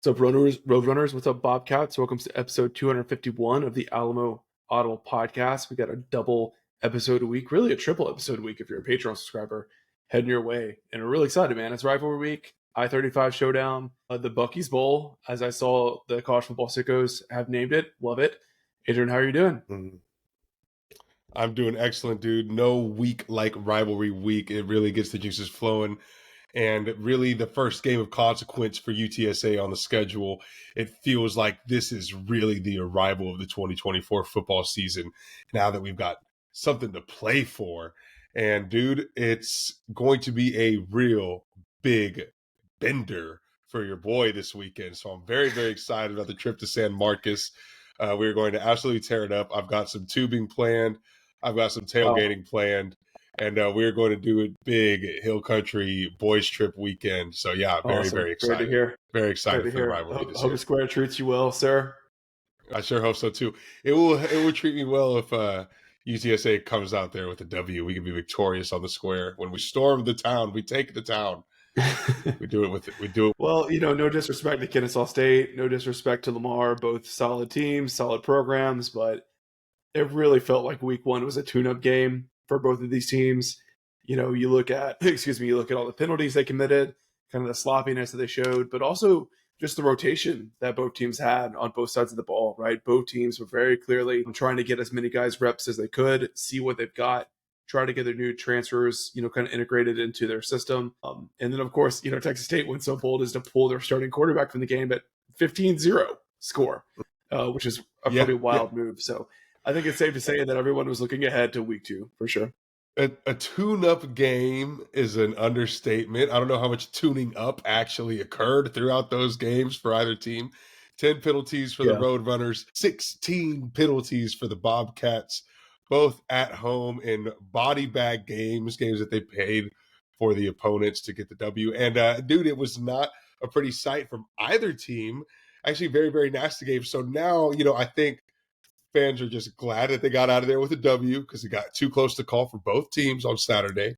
What's up, Roadrunners? What's up, Bobcats? Welcome to episode 251 of the Alamo Audible podcast. We got a double episode a week, really a triple episode a week if you're a Patreon subscriber, heading your way. And we're really excited, man. It's Rivalry week, I-35 Showdown, the Buc-ee's Bowl, as I saw the college football sickos have named it. Love it. Adrian, how are you doing? I'm doing excellent, dude. No week like Rivalry week. It really gets the juices flowing. And really the first game of consequence for UTSA on the schedule. It feels like this is really the arrival of the 2024 football season now that we've got something to play for. And dude, it's going to be a real big bender for your boy this weekend. So I'm very, very excited about the trip to San Marcos. We're going to absolutely tear it up. I've got some tubing planned. I've got some tailgating planned. And we're going to do it big Hill Country boys trip weekend. So yeah, very, Awesome. very excited. Great to hear. Very excited for the rivalry this Hope year. the square treats you well, sir. I sure hope so too. It will treat me well if UTSA comes out there with a W. We can be victorious on the square. When we storm the town, we take the town. We do it. Well, no disrespect to Kennesaw State, no disrespect to Lamar, both solid teams, solid programs, but it really felt like week one was a tune-up game for both of these teams. You look at all the penalties they committed, kind of the sloppiness that they showed, but also just the rotation that both teams had on both sides of the ball, right? Both teams were very clearly trying to get as many guys reps as they could, see what they've got, try to get their new transfers, kind of integrated into their system. And then, of course, Texas State went so bold as to pull their starting quarterback from the game at 15-0 score, which is a pretty wild move. So I think it's safe to say that everyone was looking ahead to week two for sure. A tune-up game is an understatement. I don't know how much tuning up actually occurred throughout those games for either team. 10 penalties for the Roadrunners, 16 penalties for the Bobcats, both at home in body bag games that they paid for the opponents to get the W. And, dude, it was not a pretty sight from either team. Actually, very, very nasty game. So now, I think fans are just glad that they got out of there with a W because it got too close to call for both teams on Saturday.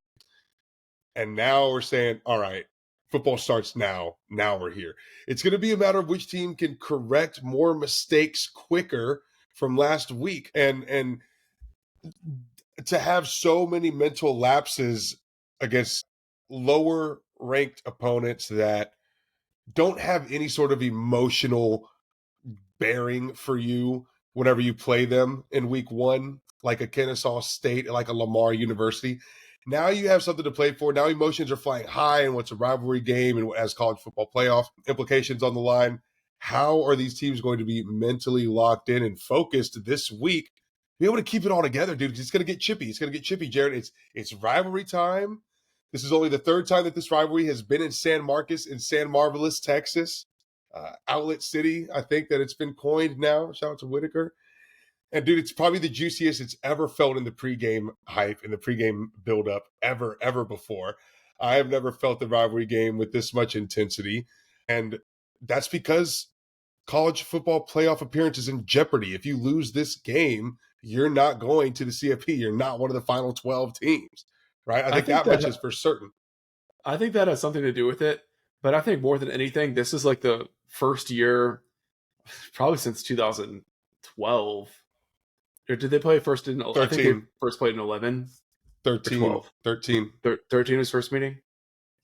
And now we're saying, all right, football starts now. Now we're here. It's going to be a matter of which team can correct more mistakes quicker from last week. And to have so many mental lapses against lower ranked opponents that don't have any sort of emotional bearing for you whenever you play them in week one, like a Kennesaw State, like a Lamar University. Now you have something to play for. Now emotions are flying high in what's a rivalry game and what has college football playoff implications on the line. How are these teams going to be mentally locked in and focused this week? Be able to keep it all together, dude. It's going to get chippy. It's going to get chippy, Jared. It's rivalry time. This is only the third time that this rivalry has been in San Marcos, in San Marvelous, Texas. Outlet City, I think that it's been coined now. Shout out to Whitaker. And, dude, it's probably the juiciest it's ever felt in the pregame hype, in the pregame buildup, ever before. I have never felt the rivalry game with this much intensity. And that's because college football playoff appearance is in jeopardy. If you lose this game, you're not going to the CFP. You're not one of the final 12 teams, right? I think that much is for certain. I think that has something to do with it. But I think more than anything, this is like the first year, probably since 2012. Or did they play first in 13? I think they first played in 11. 13. 13. 13 was first meeting?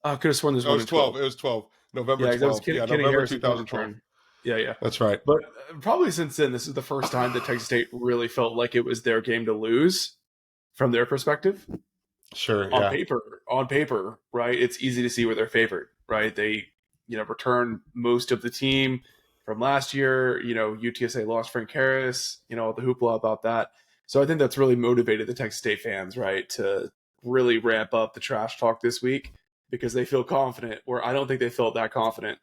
I could have sworn there's one in 12. It was 12. November 12. November 2012. Yeah. That's right. But probably since then, this is the first time that Texas State really felt like it was their game to lose from their perspective. Sure. On paper, right? It's easy to see where they're favored, right? They, return most of the team from last year. UTSA lost Frank Harris, the hoopla about that. So I think that's really motivated the Texas State fans, right, to really ramp up the trash talk this week because they feel confident, where I don't think they felt that confident,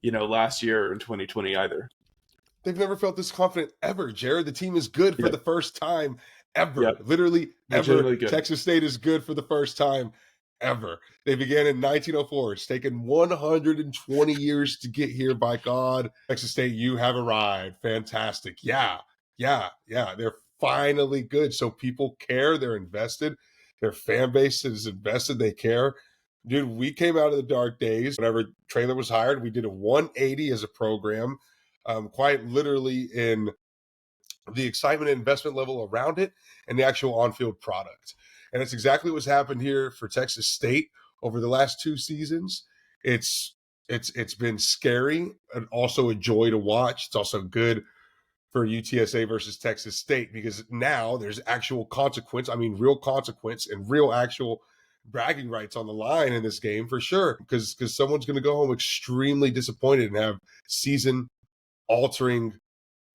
last year in 2020 either. They've never felt this confident ever, Jared. The team is good for the first time ever. Literally ever. Texas State is good for the first time ever. They began in 1904. It's taken 120 years to get here. By God, Texas State, you have arrived. Fantastic. Yeah. They're finally good. So people care. They're invested. Their fan base is invested. They care. Dude, we came out of the dark days. Whenever Trailer was hired, we did a 180 as a program, quite literally in the excitement and investment level around it and the actual on-field product. And it's exactly what's happened here for Texas State over the last 2 seasons. It's been scary and also a joy to watch. It's also good for UTSA versus Texas State because now there's actual consequence. I mean, real consequence and real actual bragging rights on the line in this game for sure. Because someone's going to go home extremely disappointed and have season altering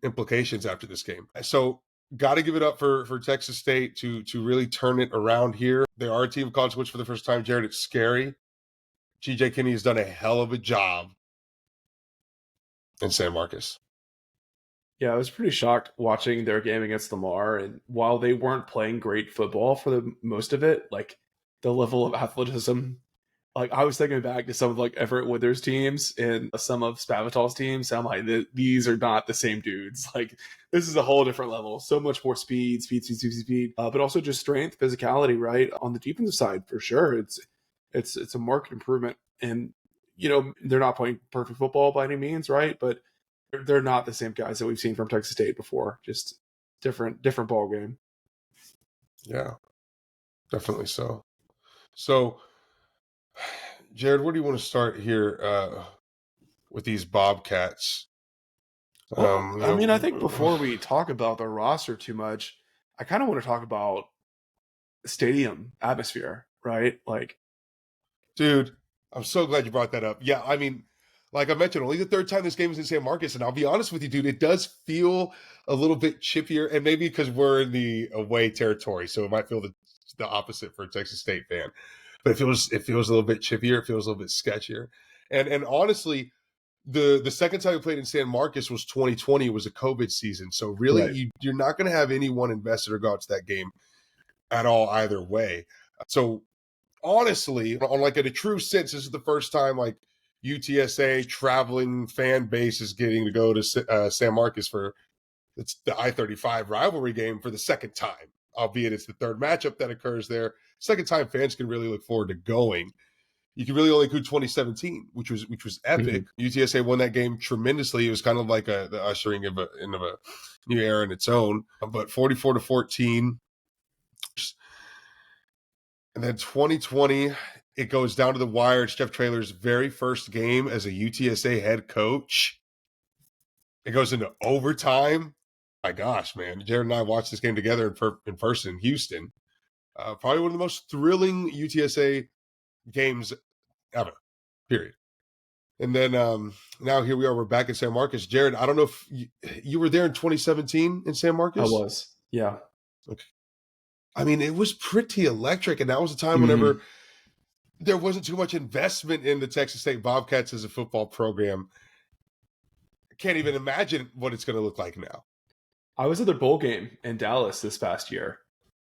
implications after this game. So got to give it up for Texas State to really turn it around here. They are a team of consequence for the first time. Jared, it's scary. TJ Kinney has done a hell of a job in San Marcos. Yeah, I was pretty shocked watching their game against Lamar, and while they weren't playing great football for the most of it, like the level of athleticism, like I was thinking back to some of like Everett Withers teams and some of Spavital's teams. I'm like, these are not the same dudes. Like this is a whole different level. So much more speed, but also just strength, physicality, right? On the defensive side, for sure, it's a marked improvement. And you know they're not playing perfect football by any means, right? But they're not the same guys that we've seen from Texas State before. Just different ball game. Yeah, definitely so. So, Jared, where do you want to start here with these Bobcats? Well, I mean, I think before we talk about the roster too much, I kind of want to talk about stadium atmosphere, right? Like, dude, I'm so glad you brought that up. Yeah, I mean, like I mentioned, only the 3rd time this game is in San Marcos, and I'll be honest with you, dude, it does feel a little bit chippier, and maybe because we're in the away territory, so it might feel the opposite for a Texas State fan. But it feels a little bit chippier. It feels a little bit sketchier, and honestly, the second time we played in San Marcos was 2020. It was a COVID season, so really, right. you're not going to have anyone invested or go out to that game at all either way. So honestly, on like in a true sense, this is the first time like UTSA traveling fan base is getting to go to San Marcos for it's the I-35 rivalry game for the second time, albeit it's the 3rd matchup that occurs there. Second time fans can really look forward to going. You can really only include 2017, which was epic. Mm-hmm. UTSA won that game tremendously. It was kind of like the ushering of a new era in its own. But 44-14. And then 2020, it goes down to the wire. It's Jeff Traylor's very first game as a UTSA head coach. It goes into overtime. My gosh, man. Jared and I watched this game together in person in Houston. Probably one of the most thrilling UTSA games ever, period. And then now here we are. We're back in San Marcos. Jared, I don't know if you were there in 2017 in San Marcos? I was, yeah. Okay. I mean, it was pretty electric, and that was a time whenever there wasn't too much investment in the Texas State Bobcats as a football program. I can't even imagine what it's going to look like now. I was at their bowl game in Dallas this past year,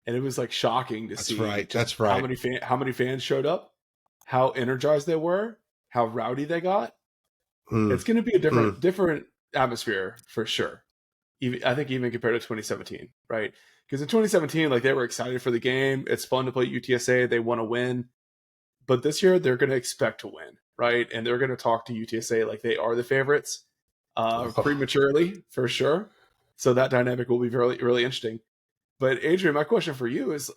and it was like shocking to see. That's right. How many fans showed up, how energized they were, how rowdy they got. It's going to be a different atmosphere for sure. I think even compared to 2017, right? Because in 2017, like they were excited for the game. It's fun to play UTSA. They want to win. But this year, they're going to expect to win, right? And they're going to talk to UTSA like they are the favorites prematurely, for sure. So that dynamic will be really, really interesting. But Adrian, my question for you is,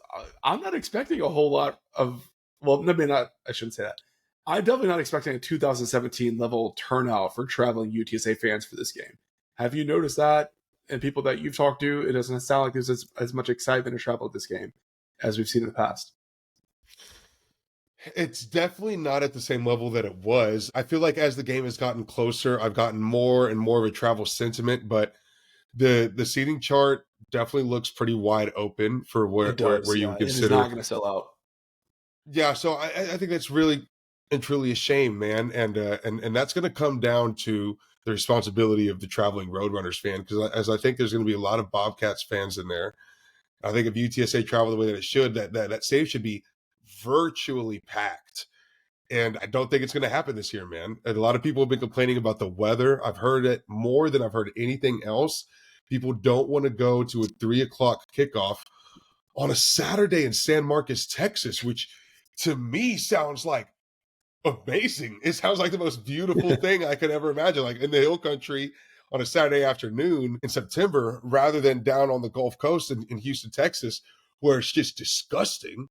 I'm not expecting a whole lot of, well, maybe not, I shouldn't say that. I'm definitely not expecting a 2017 level turnout for traveling UTSA fans for this game. Have you noticed that? And people that you've talked to, it doesn't sound like there's as much excitement to travel at this game as we've seen in the past. It's definitely not at the same level that it was. I feel like as the game has gotten closer, I've gotten more and more of a travel sentiment, but the seating chart definitely looks pretty wide open for where you would consider. It's not going to sell out. Yeah, so I think that's really and truly a shame, man, and that's going to come down to the responsibility of the traveling Roadrunners fan, because as I think there's going to be a lot of Bobcats fans in there. I think if UTSA travel the way that it should, that save should be virtually packed. And I don't think it's going to happen this year, man. And a lot of people have been complaining about the weather. I've heard it more than I've heard anything else. People don't want to go to a 3:00 kickoff on a Saturday in San Marcos, Texas, which to me sounds like amazing. It sounds like the most beautiful thing I could ever imagine. Like in the hill country on a Saturday afternoon in September, rather than down on the Gulf Coast in Houston, Texas, where it's just disgusting.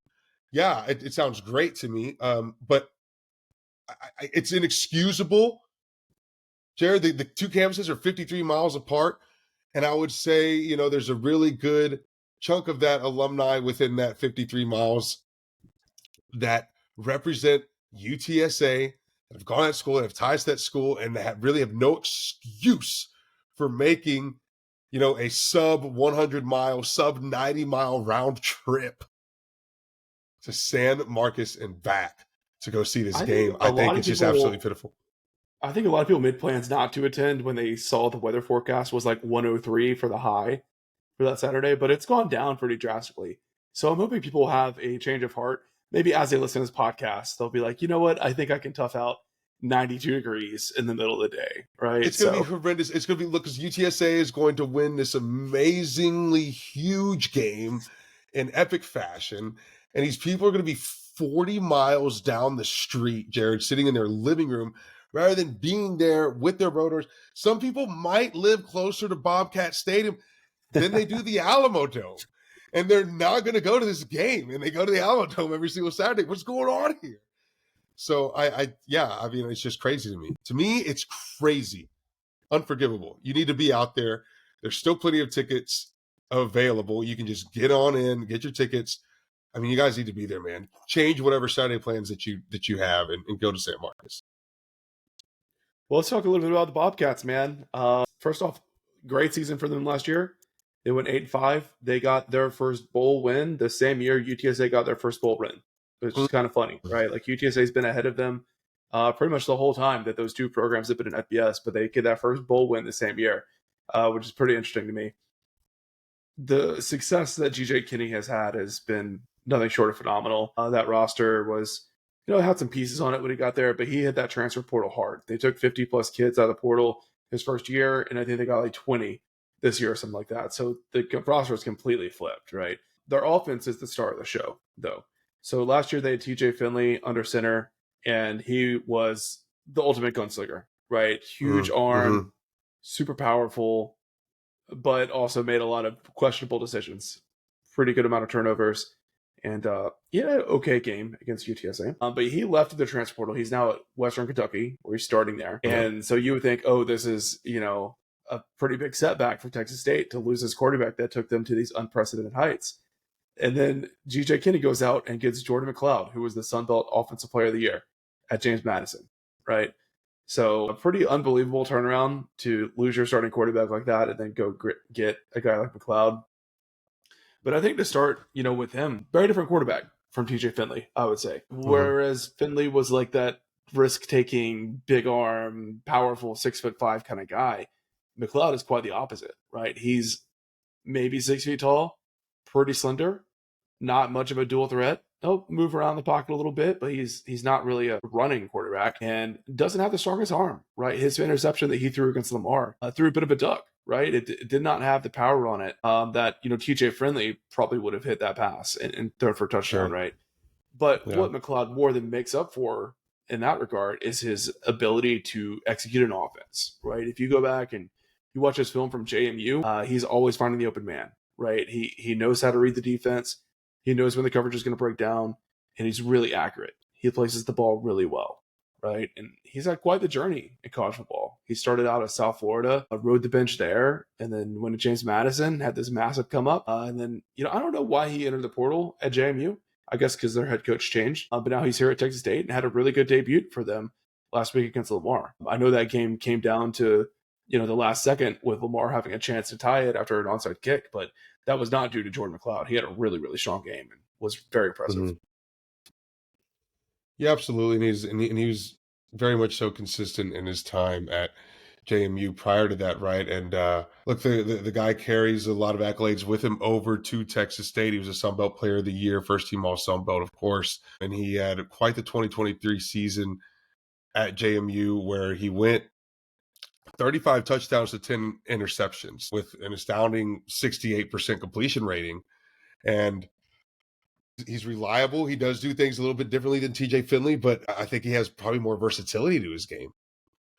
Yeah, it sounds great to me. But it's inexcusable. Jared, the two campuses are 53 miles apart. And I would say, there's a really good chunk of that alumni within that 53 miles that represent UTSA, that have gone to that school, that have ties to that school, and that really have no excuse for making, a sub 100 mile, sub 90 mile round trip to San Marcos and back to go see this game. I think it's just absolutely pitiful. I think a lot of people made plans not to attend when they saw the weather forecast was like 103 for the high for that Saturday, but it's gone down pretty drastically. So I'm hoping people have a change of heart. Maybe as they listen to this podcast, they'll be like, you know what? I think I can tough out 92 degrees in the middle of the day, right? It's going to be horrendous. It's going to be, look, because UTSA is going to win this amazingly huge game in epic fashion. And these people are going to be 40 miles down the street, Jared, sitting in their living room, rather than being there with their Roadrunners. Some people might live closer to Bobcat Stadium than they do the Alamo Dome. And they're not going to go to this game. And they go to the Alamo Dome every single Saturday. What's going on here? So I mean, it's just crazy to me. To me, it's crazy. Unforgivable. You need to be out there. There's still plenty of tickets available. You can just get on in, get your tickets. I mean, you guys need to be there, man. Change whatever Saturday plans that you have and go to San Marcos. Well, let's talk a little bit about the Bobcats, man. First off, great season for them last year. They went 8-5. They got their first bowl win the same year UTSA got their first bowl win, which is kind of funny, right? Like UTSA has been ahead of them pretty much the whole time that those two programs have been in FBS, but they get that first bowl win the same year, which is pretty interesting to me. The success that GJ Kinney has had has been nothing short of phenomenal. That roster was, had some pieces on it when he got there, but he hit that transfer portal hard. They took 50 plus kids out of the portal his first year, and I think they got like 20 this year or something like that. So the roster is completely flipped, right? Their offense is the star of the show, though. So last year they had TJ Finley under center, and he was the ultimate gunslinger, right? Huge arm, super powerful, but also made a lot of questionable decisions. Pretty good amount of turnovers. And he had an okay game against UTSA. But he left the transfer portal. He's now at Western Kentucky, where he's starting there. And so you would think, oh, this is, a pretty big setback for Texas State to lose his quarterback that took them to these unprecedented heights. And then GJ Kinney goes out and gets Jordan McLeod, who was the Sun Belt Offensive Player of the Year at James Madison, right? So a pretty unbelievable turnaround to lose your starting quarterback like that and then go get a guy like McLeod. But I think to start, with him, very different quarterback from TJ Finley, I would say. Whereas Finley was like that risk-taking, big arm, powerful 6'5" kind of guy. McLeod is quite the opposite, right? He's maybe 6 feet tall, pretty slender, not much of a dual threat. He'll move around the pocket a little bit, but he's not really a running quarterback and doesn't have the strongest arm, right? His interception that he threw against Lamar threw a bit of a duck, right? It did not have the power on it that, TJ Finley probably would have hit that pass and throw it for a touchdown, right? But what McLeod more than makes up for in that regard is his ability to execute an offense, right? If you go back and you watch his film from JMU, he's always finding the open man, right? He knows how to read the defense. He knows when the coverage is going to break down, and he's really accurate. He places the ball really well, right? And he's had quite the journey in college football. He started out at South Florida, rode the bench there, and then went to James Madison, had this massive come up. And then, I don't know why he entered the portal at JMU. I guess because their head coach changed. But now he's here at Texas State and had a really good debut for them last week against Lamar. I know that game came down to, the last second with Lamar having a chance to tie it after an onside kick, but that was not due to Jordan McLeod. He had a really, really strong game and was very impressive. Yeah, absolutely. And he was very much so consistent in his time at JMU prior to that, right? And look, the guy carries a lot of accolades with him over to Texas State. He was a Sun Belt Player of the Year, first team All Sun Belt, of course. And he had quite the 2023 season at JMU where he went 35 touchdowns to 10 interceptions with an astounding 68% completion rating. And He's reliable. He does do things a little bit differently than TJ Finley, but I think he has probably more versatility to his game,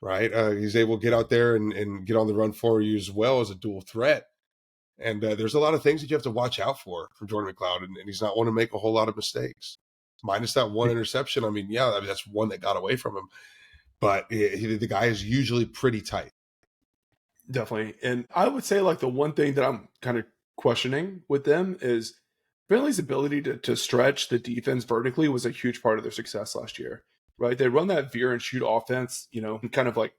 right? He's able to get out there and get on the run for you as well as a dual threat. And there's a lot of things that you have to watch out for from Jordan McLeod, and he's not one to make a whole lot of mistakes. Minus that one interception. I mean, that's one that got away from him. But the guy is usually pretty tight. Definitely. And I would say like the one thing that I'm kind of questioning with them is Finley's ability to stretch the defense vertically was a huge part of their success last year, right? They run that veer and shoot offense, kind of like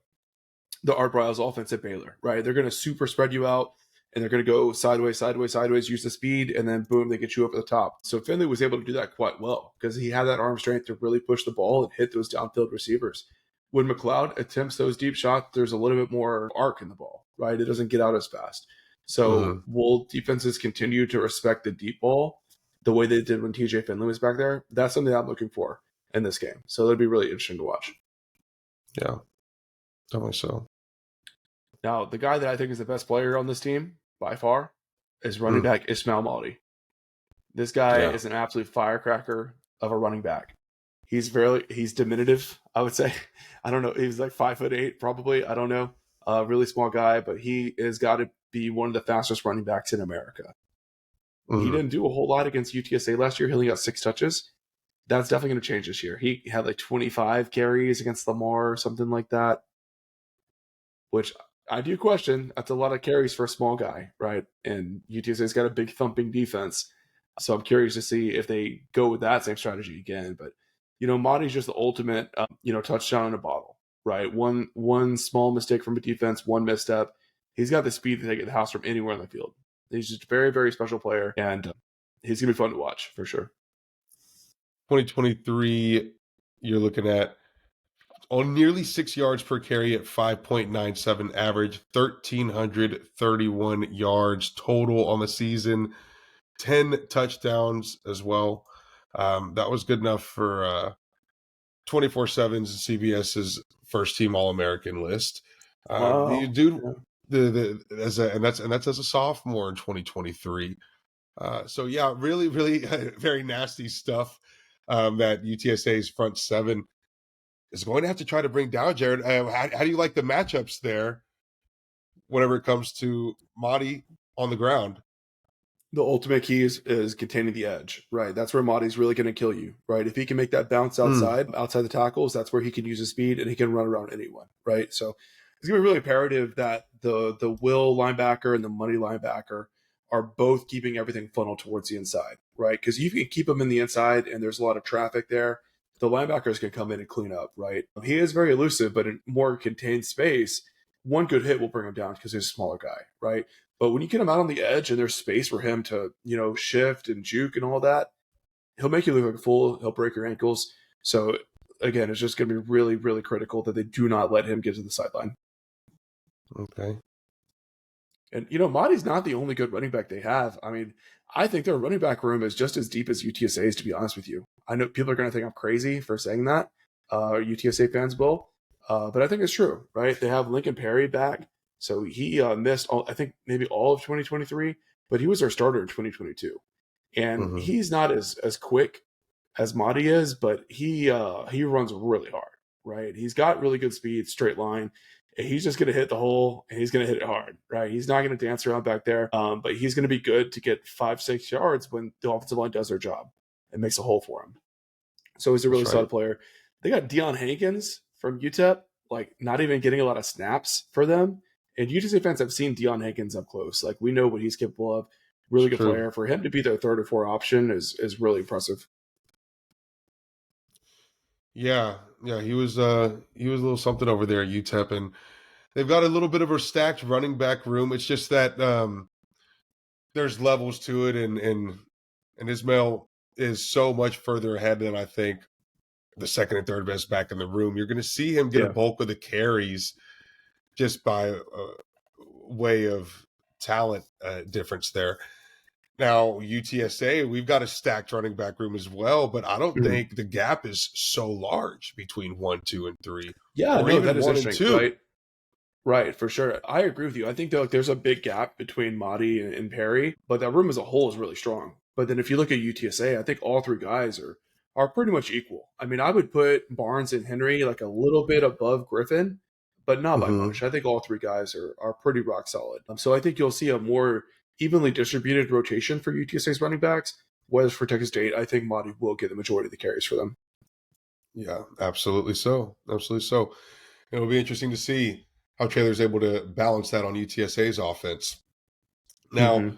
the Art Briles offense at Baylor, right? They're going to super spread you out and they're going to go sideways, use the speed, and then boom, they get you over the top. So Finley was able to do that quite well because he had that arm strength to really push the ball and hit those downfield receivers. When McLeod attempts those deep shots, there's a little bit more arc in the ball, right? It doesn't get out as fast. So will defenses continue to respect the deep ball the way they did when TJ Finley was back there? That's something I'm looking for in this game. So that'd be really interesting to watch. Yeah, definitely so. Now, the guy that I think is the best player on this team, by far, is running back Ismail Mahdi. This guy is an absolute firecracker of a running back. He's diminutive, I would say. I don't know. He's like 5'8", probably. I don't know. Really small guy, but he has got to be one of the fastest running backs in America. He didn't do a whole lot against UTSA last year. He only got 6 touches. That's definitely going to change this year. He had like 25 carries against Lamar or something like that, which I do question. That's a lot of carries for a small guy, right? And UTSA's got a big thumping defense. So I'm curious to see if they go with that same strategy again. But, Mahdi's just the ultimate, touchdown in a bottle, right? One small mistake from a defense, one misstep. He's got the speed to take the house from anywhere on the field. He's just a very, very special player, and he's going to be fun to watch for sure. 2023, you're looking at on nearly 6 yards per carry at 5.97 average, 1,331 yards total on the season, 10 touchdowns as well. That was good enough for 24/7's CBS's first team All-American list. Wow. That's as a sophomore in 2023. So yeah, really, really very nasty stuff that UTSA's front seven is going to have to try to bring down. Jared, how do you like the matchups there whenever it comes to Mahdi on the ground? The ultimate key is containing the edge, right? That's where Mahdi's really going to kill you, right? If he can make that bounce outside the tackles, that's where he can use his speed and he can run around anyone, right? So it's going to be really imperative that the will linebacker and the money linebacker are both keeping everything funneled towards the inside, right? Because you can keep them in the inside and there's a lot of traffic there. The linebackers can come in and clean up, right? He is very elusive, but in more contained space, one good hit will bring him down because he's a smaller guy, right? But when you get him out on the edge and there's space for him to, shift and juke and all that, he'll make you look like a fool. He'll break your ankles. So, again, it's just going to be really, really critical that they do not let him get to the sideline. Okay. And, Mahdi's not the only good running back they have. I mean, I think their running back room is just as deep as UTSA's, to be honest with you. I know people are going to think I'm crazy for saying that. UTSA fans will. But I think it's true, right? They have Lincoln Perry back. So he missed, maybe all of 2023, but he was their starter in 2022. And he's not as quick as Mahdi is, but he runs really hard, right? He's got really good speed, straight line. He's just going to hit the hole, and he's going to hit it hard, right? He's not going to dance around back there, but he's going to be good to get 5-6 yards when the offensive line does their job and makes a hole for him. So he's a really solid player. They got Deion Hankins from UTEP, like not even getting a lot of snaps for them. And UTSA fans have seen Deion Hankins up close. Like, we know what he's capable of. Really good player. For him to be their 3rd or 4th option is really impressive. Yeah, he was a little something over there at UTEP, and they've got a little bit of a stacked running back room. It's just that there's levels to it, and Ismail is so much further ahead than I think the 2nd and 3rd best back in the room. You're going to see him get a bulk of the carries just by way of talent difference there. Now, UTSA, we've got a stacked running back room as well, but I don't think the gap is so large between 1, 2, and 3. Yeah, or even that is 1 and interesting, 2. right? Right, for sure. I agree with you. I think there's a big gap between Mahdi and Perry, but that room as a whole is really strong, But then if you look at UTSA, I think all three guys are pretty much equal. I mean, I would put Barnes and Henry like a little bit above Griffin, but not by Mm-hmm. much. I think all three guys are pretty rock solid. So I think you'll see a more evenly distributed rotation for UTSA's running backs. Whereas for Texas State, I think Monty will get the majority of the carries for them. Yeah, absolutely so. Absolutely so. It'll be interesting to see how Taylor's able to balance that on UTSA's offense. Now, Mm-hmm.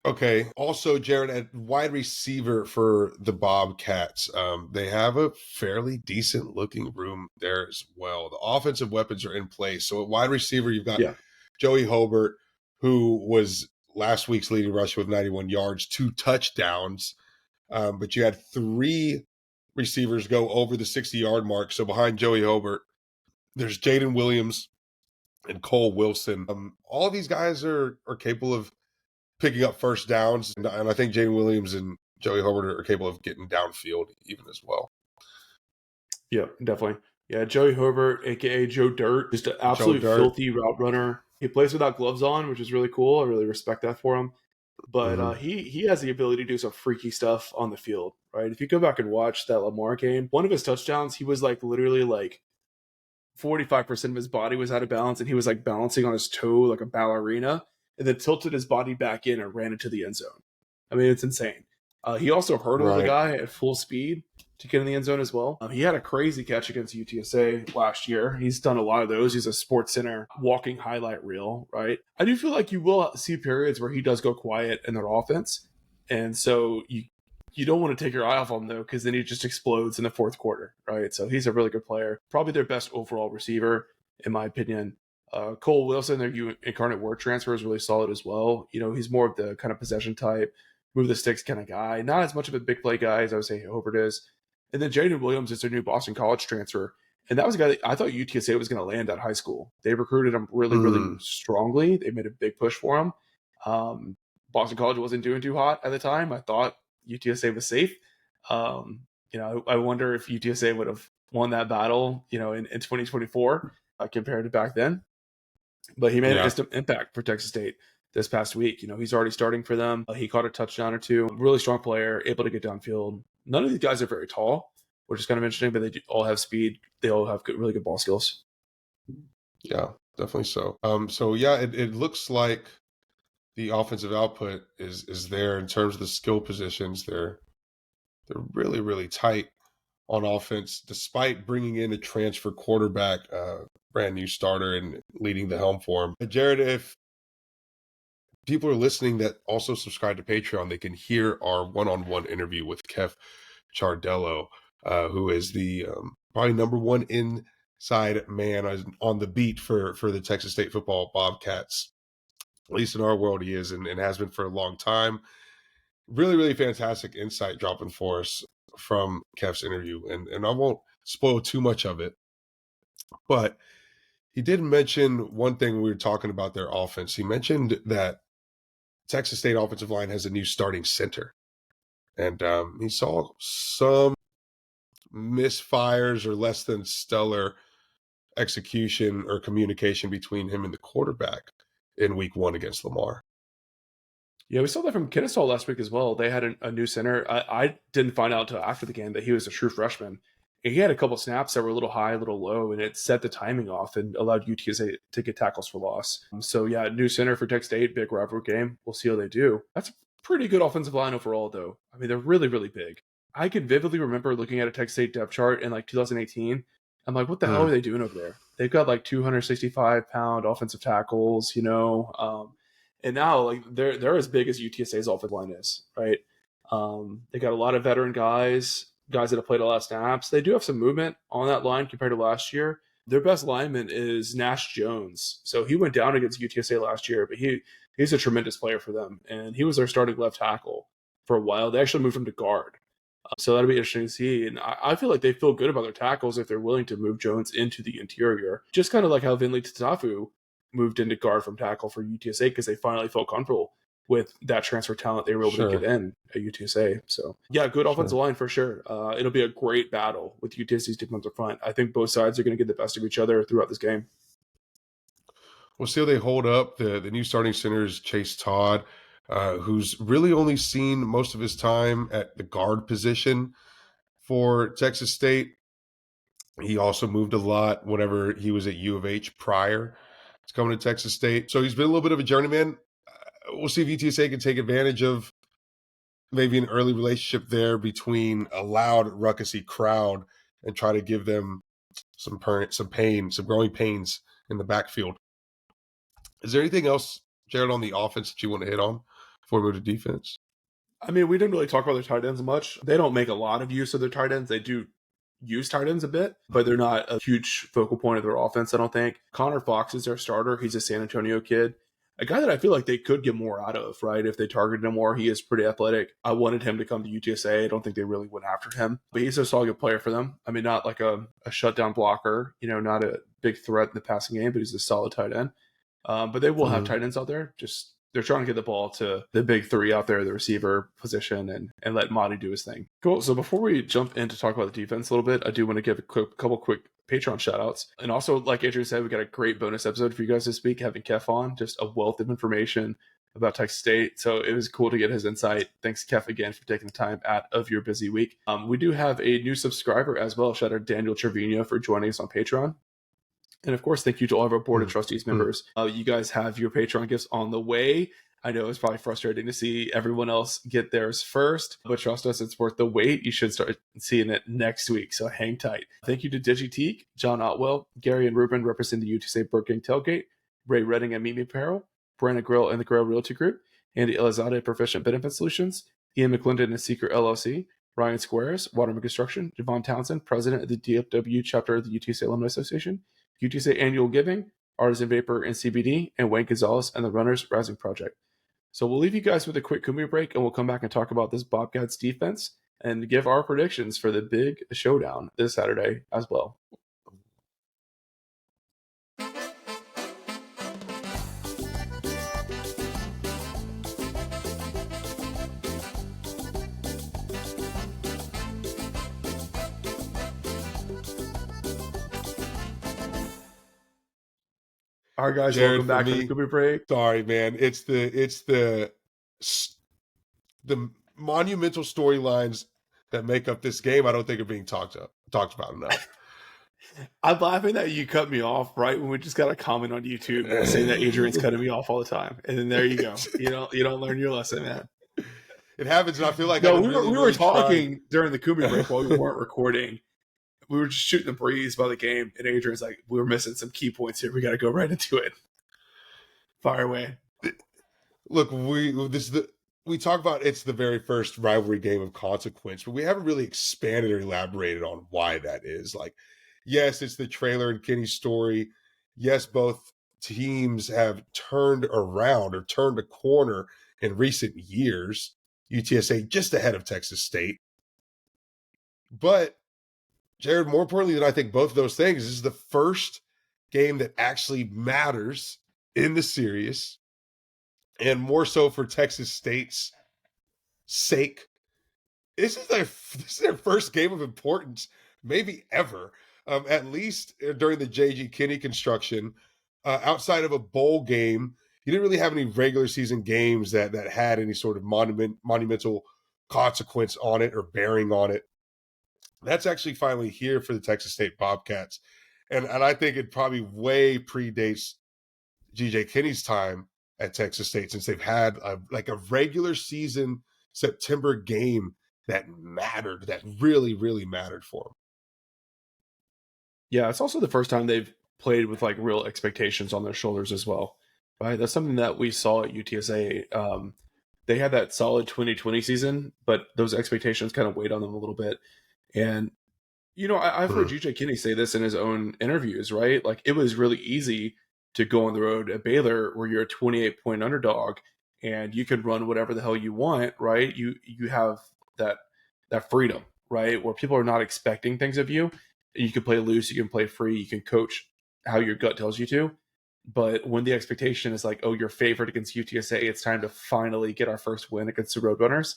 okay. Also, Jared, at wide receiver for the Bobcats, they have a fairly decent looking room there as well. The offensive weapons are in place. So at wide receiver, you've got Yeah. Joey Hobart, who was last week's leading rusher with 91 yards, 2 touchdowns. But you had 3 receivers go over the 60-yard mark. So behind Joey Hobart, there's Jaden Williams and Cole Wilson. All of these guys are capable of picking up first downs, and I think Jaden Williams and Joey Hobart are capable of getting downfield even as well. Yeah, definitely. Yeah, Joey Hobart, aka Joe Dirt, just an Joe absolute Dirt. filthy route runner. He plays without gloves on, which is really cool. I really respect that for him. But Mm-hmm. he has the ability to do some freaky stuff on the field, right? If you go back and watch that Lamar game, one of his touchdowns, he was like literally like 45% of his body was out of balance, and he was like balancing on his toe like a ballerina, and then tilted his body back in and ran into the end zone. I mean, it's insane. He also hurdled the Right. guy at full speed to get in the end zone as well. He had a crazy catch against UTSA last year. He's done a lot of those. He's a Sports Center walking highlight reel, right? I do feel like you will see periods where he does go quiet in their offense, and so you don't want to take your eye off him though, because then he just explodes in the fourth quarter, right? So he's a really good player, probably their best overall receiver, in my opinion. Cole Wilson, their Incarnate Word transfer, is really solid as well. You know, he's more of the kind of possession type, move the sticks kind of guy, not as much of a big play guy as I would say Hobart is. And then Jaden Williams is their new Boston College transfer. And that was a guy that I thought UTSA was going to land at high school. They recruited him really, really strongly. They made a big push for him. Boston College wasn't doing too hot at the time. I thought UTSA was safe. I wonder if UTSA would have won that battle, in 2024 compared to back then. But he made an instant impact for Texas State this past week. He's already starting for them. He caught a touchdown or two. Really strong player, able to get downfield. None of these guys are very tall, which is kind of interesting, but they all have speed. They all have really good ball skills. Yeah, definitely so. It looks like the offensive output is there in terms of the skill positions. They're really, really tight on offense, despite bringing in a transfer quarterback, brand new starter, and leading the helm for him. Jared, if people are listening that also subscribe to Patreon, they can hear our one-on-one interview with Kev Chardello, who is the probably number one inside man on the beat for the Texas State football Bobcats. At least in our world, he is and has been for a long time. Really, really fantastic insight dropping for us from Kev's interview. And I won't spoil too much of it, but he did mention one thing when we were talking about their offense. He mentioned that Texas State offensive line has a new starting center. And he saw some misfires or less than stellar execution or communication between him and the quarterback in week 1 against Lamar. Yeah, we saw that from Kennesaw last week as well. They had a new center. I didn't find out until after the game that he was a true freshman. And he had a couple snaps that were a little high, a little low, and it set the timing off and allowed UTSA to get tackles for loss. So, yeah, new center for Texas State, big rivalry game. We'll see how they do. That's a pretty good offensive line overall, though. I mean, they're really, really big. I can vividly remember looking at a Texas State depth chart in like 2018. I'm like, what the hell are they doing over there? They've got like 265-pound offensive tackles, and now like they're as big as UTSA's offensive line is, right? They got a lot of veteran guys that have played a lot of snaps. They do have some movement on that line compared to last year. Their best lineman is Nash Jones. So he went down against UTSA last year, but he's a tremendous player for them. And he was their starting left tackle for a while. They actually moved him to guard. So that'll be interesting to see. And I feel like they feel good about their tackles if they're willing to move Jones into the interior. Just kind of like how Vinley Tatafu moved into guard from tackle for UTSA because they finally felt comfortable with that transfer talent they were able to get in at UTSA. So, yeah, good offensive line for sure. It'll be a great battle with UTSA's defensive front. I think both sides are going to get the best of each other throughout this game. We'll see how they hold up. The new starting center is Chase Todd. who's really only seen most of his time at the guard position for Texas State. He also moved a lot whenever he was at U of H prior to coming to Texas State. So he's been a little bit of a journeyman. We'll see if UTSA can take advantage of maybe an early relationship there between a loud, ruckusy crowd and try to give them some pain, some growing pains in the backfield. Is there anything else, Jared, on the offense that you want to hit on before we move to defense? I mean, we didn't really talk about their tight ends much. They don't make a lot of use of their tight ends. They do use tight ends a bit, but they're not a huge focal point of their offense, I don't think. Connor Fox is their starter. He's a San Antonio kid. A guy that I feel like they could get more out of, right? If they targeted him more, he is pretty athletic. I wanted him to come to UTSA. I don't think they really went after him, but he's a solid player for them. I mean, not like a shutdown blocker, not a big threat in the passing game, but he's a solid tight end. But they will have tight ends out there. Just they're trying to get the ball to the big three out there, the receiver position, and let Monty do his thing. Cool. So before we jump in to talk about the defense a little bit, I do want to give a couple quick Patreon shout-outs. And also, like Adrian said, we got a great bonus episode for you guys this week, having Kef on. Just a wealth of information about Texas State. So it was cool to get his insight. Thanks, Kef, again, for taking the time out of your busy week. We do have a new subscriber as well. Shout out Daniel Trevino for joining us on Patreon. And of course, thank you to all of our Board of Trustees members. You guys have your Patreon gifts on the way. I know it's probably frustrating to see everyone else get theirs first, but trust us, it's worth the wait. You should start seeing it next week, so hang tight. Thank you to DigiTeek, John Otwell, Gary and Ruben representing the UTSA Burger King Tailgate, Ray Redding and Mimi Apparel, Brandon Grill and the Grill Realty Group, Andy Elizade at Proficient Benefit Solutions, Ian McClendon and Secret LLC, Ryan Squares, Waterman Construction, Javon Townsend, President of the DFW chapter of the UTSA Alumni Association, UTSA Annual Giving, Artisan Vapor and CBD, and Wayne Gonzalez and the Runners Rising Project. So we'll leave you guys with a quick Kumi break, and we'll come back and talk about this Bobcats defense and give our predictions for the big showdown this Saturday as well. All right, guys, Jared, welcome back from the Kumi break. Sorry, man. It's the monumental storylines that make up this game. I don't think are being talked about enough. I'm laughing that you cut me off right when we just got a comment on YouTube saying that Adrian's cutting me off all the time, and then there you go. You don't learn your lesson, man. It happens, and I feel like we were talking during the Kumi break while we weren't recording. We were just shooting the breeze by the game, and Adrian's like, "We were missing some key points here. We got to go right into it. Fire away." Look, we talk about it's the very first rivalry game of consequence, but we haven't really expanded or elaborated on why that is. Like, yes, it's the Traylor and Kenny story. Yes, both teams have turned around or turned a corner in recent years. UTSA just ahead of Texas State. But Jared, more importantly than I think both of those things, this is the first game that actually matters in the series, and more so for Texas State's sake. This is their first game of importance, maybe ever, at least during the J.G. Kinney construction. Outside of a bowl game, you didn't really have any regular season games that had any sort of monumental consequence on it or bearing on it. That's actually finally here for the Texas State Bobcats. And I think it probably way predates G.J. Kinney's time at Texas State, since they've had a regular season September game that mattered, that really, really mattered for them. Yeah, it's also the first time they've played with real expectations on their shoulders as well, right? That's something that we saw at UTSA. They had that solid 2020 season, but those expectations kind of weighed on them a little bit. And, I've heard G.J. Kinney say this in his own interviews, right? Like, it was really easy to go on the road at Baylor where you're a 28-point underdog and you can run whatever the hell you want, right? You have that freedom, right? Where people are not expecting things of you. You can play loose, you can play free, you can coach how your gut tells you to. But when the expectation is like, oh, you're favored against UTSA, it's time to finally get our first win against the Roadrunners,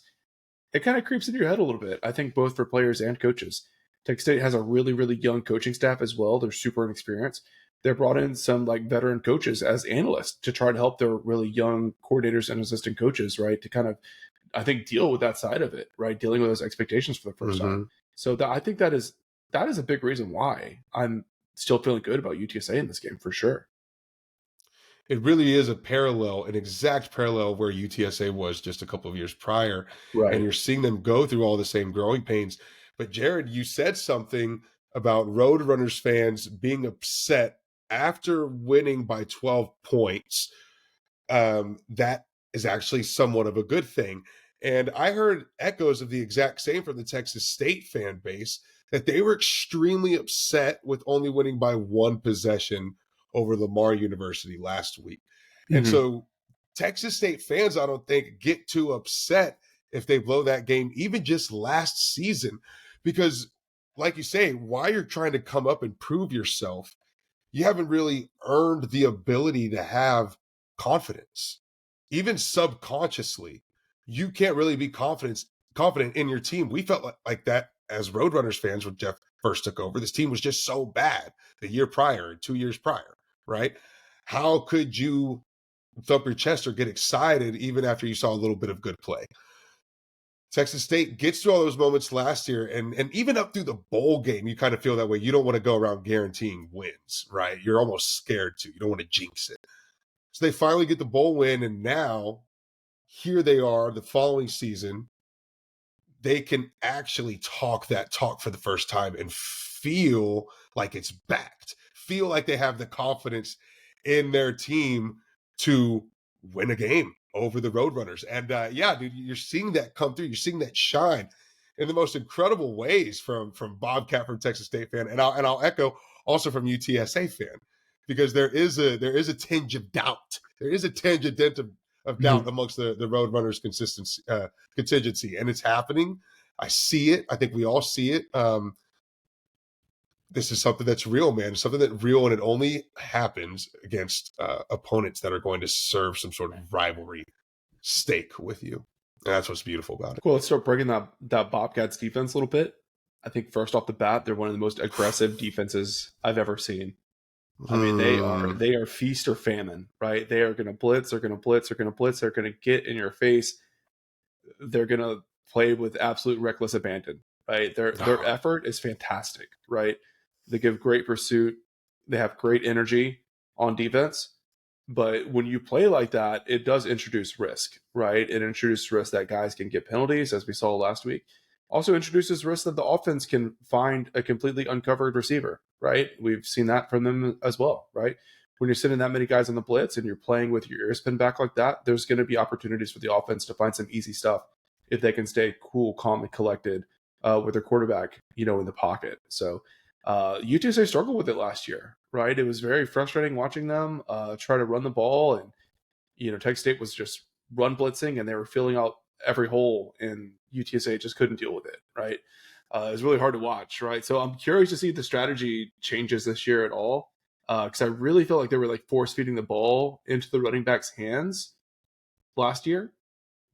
it kind of creeps into your head a little bit, I think, both for players and coaches. Texas State has a really, really young coaching staff as well. They're super inexperienced. they brought in some like veteran coaches as analysts to try to help their really young coordinators and assistant coaches, right? To kind of, I think, deal with that side of it, right? Dealing with those expectations for the first time. So I think that is a big reason why I'm still feeling good about UTSA in this game for sure. It really is a parallel, an exact parallel where UTSA was just a couple of years prior. And Right. you're seeing them go through all the same growing pains. But Jared, you said something about Roadrunners fans being upset after winning by 12 points. That is actually somewhat of a good thing. And I heard echoes of the exact same from the Texas State fan base, that they were extremely upset with only winning by one possession over Lamar University last week. And Mm-hmm. so Texas State fans, I don't think, get too upset if they blow that game, even just last season, because like you say, while you're trying to come up and prove yourself, you haven't really earned the ability to have confidence. Even subconsciously, you can't really be confident in your team. We felt like that as Roadrunners fans when Jeff first took over. This team was just so bad the year prior and 2 years prior, right? How could you thump your chest or get excited even after you saw a little bit of good play? Texas State gets through all those moments last year, and even up through the bowl game, you kind of feel that way. You don't want to go around guaranteeing wins, right? You're almost scared to. You don't want to jinx it. So they finally get the bowl win, and now here they are the following season. They can actually talk that talk for the first time and feel like it's backed, feel like they have the confidence in their team to win a game over the Roadrunners. And yeah, dude, you're seeing that come through. You're seeing that shine in the most incredible ways from Bobcat, from Texas State fan, and I'll echo also from UTSA fan, because there is a tinge of doubt. There is a tinge of dent of doubt amongst the Roadrunners contingency, and it's happening. I see it. I think we all see it. This is something that's real, man. It's something that's real, and it only happens against opponents that are going to serve some sort of rivalry stake with you. And that's what's beautiful about it. Cool. Let's start breaking that Bobcats defense a little bit. I think first off the bat, they're one of the most aggressive defenses I've ever seen. I mean, they are feast or famine, right? They are going to blitz, they're going to blitz, they're going to blitz, they're going to get in your face. They're going to play with absolute reckless abandon, right? Their effort is fantastic, right? They give great pursuit. They have great energy on defense. But when you play like that, it does introduce risk, right? It introduces risk that guys can get penalties, as we saw last week. Also introduces risk that the offense can find a completely uncovered receiver, right? We've seen that from them as well, right? When you're sending that many guys on the blitz and you're playing with your ears pinned back like that, there's going to be opportunities for the offense to find some easy stuff if they can stay cool, calm, and collected with their quarterback, in the pocket. So UTSA struggled with it last year, right? It was very frustrating watching them try to run the ball, and Texas State was just run blitzing, and they were filling out every hole, and UTSA just couldn't deal with it, right? It was really hard to watch, right? So I'm curious to see if the strategy changes this year at all, because I really felt like they were like force feeding the ball into the running back's hands last year.